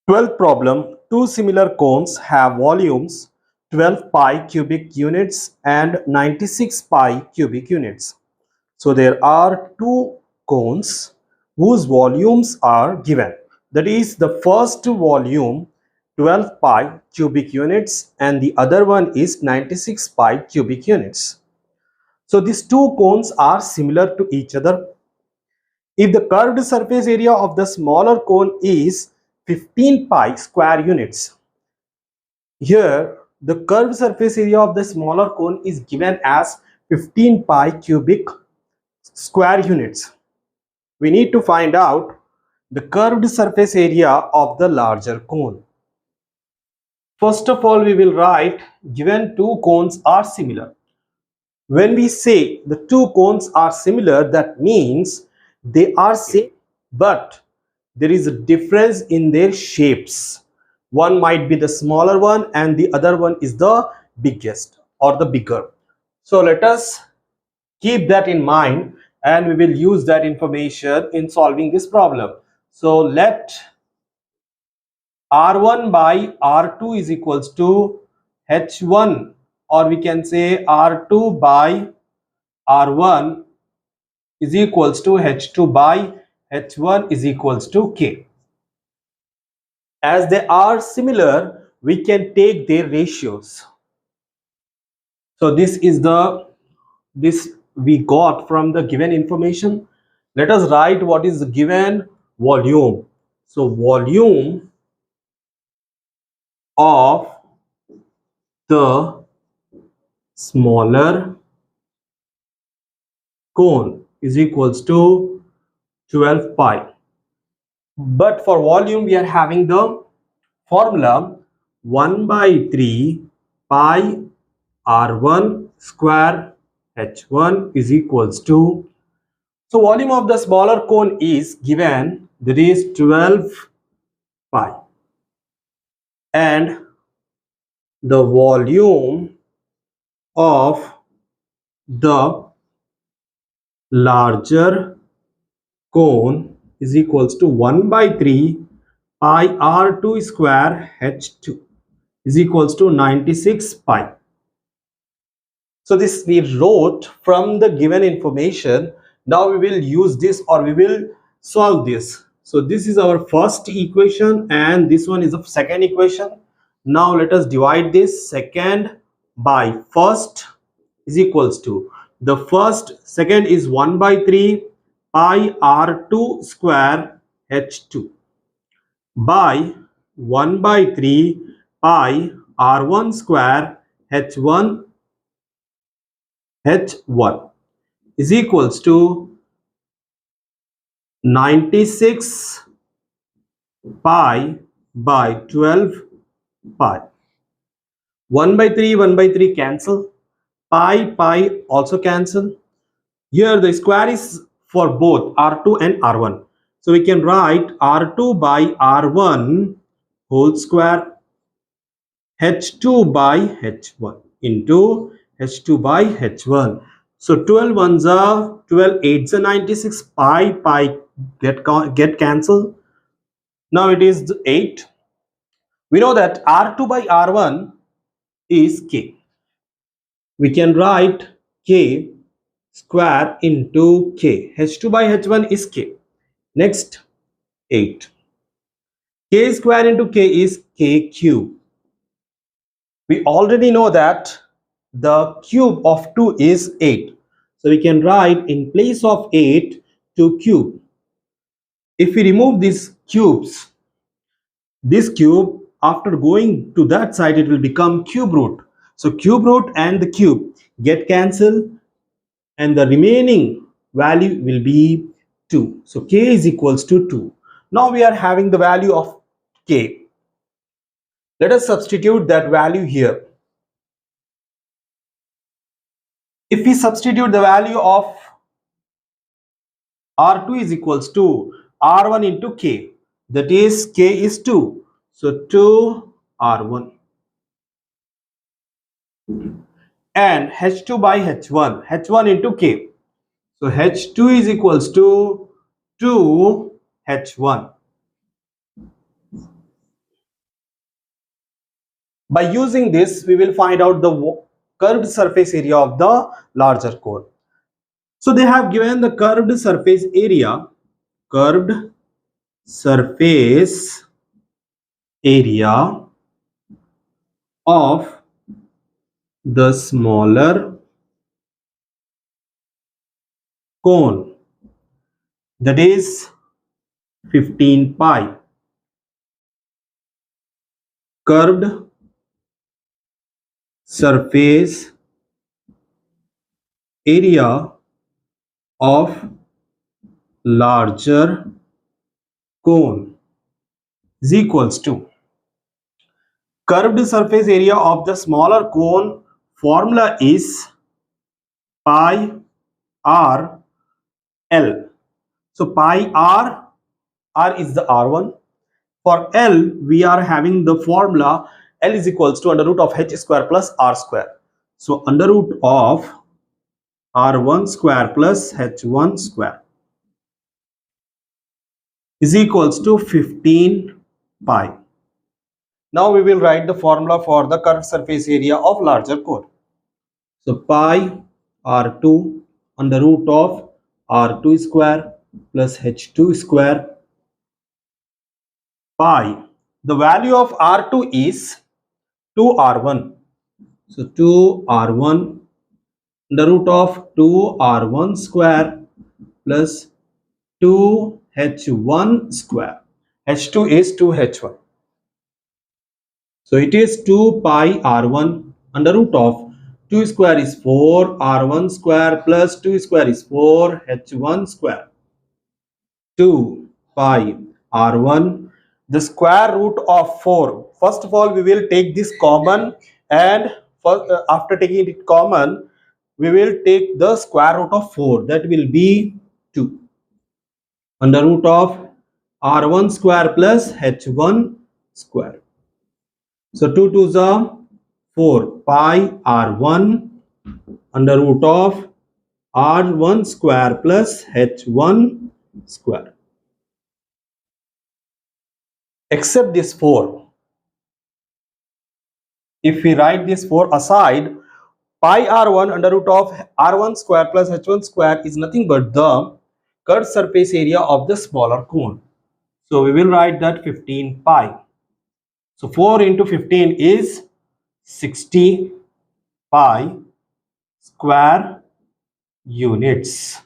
12th problem. Two similar cones have volumes 12 pi cubic units and 96 pi cubic units. So there are two cones whose volumes are given. That is, the first volume 12 pi cubic units and the other one is 96 pi cubic units. So these two cones are similar to each other. If the curved surface area of the smaller cone is 15 pi square units, here the curved surface area of the smaller cone is given as 15 pi cubic square units. We need to find out the curved surface area of the larger cone. First of all, we will write given two cones are similar. When we say the two cones are similar, that means they are same, but there is a difference in their shapes. One might be the smaller one and the other one is the biggest or the bigger. So let us keep that in mind and we will use that information in solving this problem. So let R1 by R2 is equals to H1, or we can say R2 by R1 is equals to H2 by H1 is equals to K. As they are similar, we can take their ratios. So this we got from the given information. Let us write what is the given volume. So volume of the smaller cone is equals to 12 pi. But for volume we are having the formula 1 by 3 pi R1 square H1 is equals to, so volume of the smaller cone is given, that is 12 pi, and the volume of the larger cone is equals to 1 by 3 pi R2 square H2 is equals to 96 pi. So this we wrote from the given information. Now we will use this, or we will solve this. So this is our first equation and this one is the second equation. Now let us divide this. Second by first is equals to, the second is 1 by 3 pi R2 square H2 by 1 by 3 pi R1 square H1 is equals to 96 pi by 12 pi. 1 by 3 cancel, pi also cancel. Here the square is for both R2 and R1. So we can write R2 by R1 whole square H2 by H1 into H2 by H1. So 12 ones are 12, 8s are 96, pi get cancelled. Now it is 8. We know that R2 by R1 is K. We can write K square into K. H2 by H1 is K. Next 8. K square into K is K cube. We already know that the cube of 2 is 8. So we can write in place of 8 2 cube. If we remove these cubes, this cube after going to that side it will become cube root. So cube root and the cube get cancelled and the remaining value will be 2. So K is equals to 2. Now we are having the value of K. Let us substitute that value here. If we substitute the value of R2 is equals to R1 into K, that is K is 2. So 2 R1 and H2 by H1, H1 into K. So H2 is equals to 2 H1. By using this, we will find out the curved surface area of the larger cone. So they have given the curved surface area of the smaller cone, that is 15 pi. Curved surface area of larger cone is equals to curved surface area of the smaller cone. Formula is pi r L. So pi r is the r1. For L, we are having the formula L is equals to under root of h square plus r square. So under root of r1 square plus h1 square is equals to 15 pi. Now we will write the formula for the curved surface area of larger cone. So pi r2 under root of r2 square plus h2 square pi. The value of r2 is 2r1. So 2r1 under root of 2r1 square plus 2h1 square. h2 is 2h1. So it is 2 pi r1 under root of 2 square is 4, r1 square plus 2 square is 4, h1 square. 2 pi r1, the square root of 4. First of all, we will take this common, and after taking it common, we will take the square root of 4. That will be 2 under root of r1 square plus h1 square. So 2 2s are 4 pi r1 under root of r1 square plus h1 square. Except this 4. If we write this 4 aside, pi r1 under root of r1 square plus h1 square is nothing but the curved surface area of the smaller cone. So we will write that 15 pi. So 4 into 15 is 60 pi square units.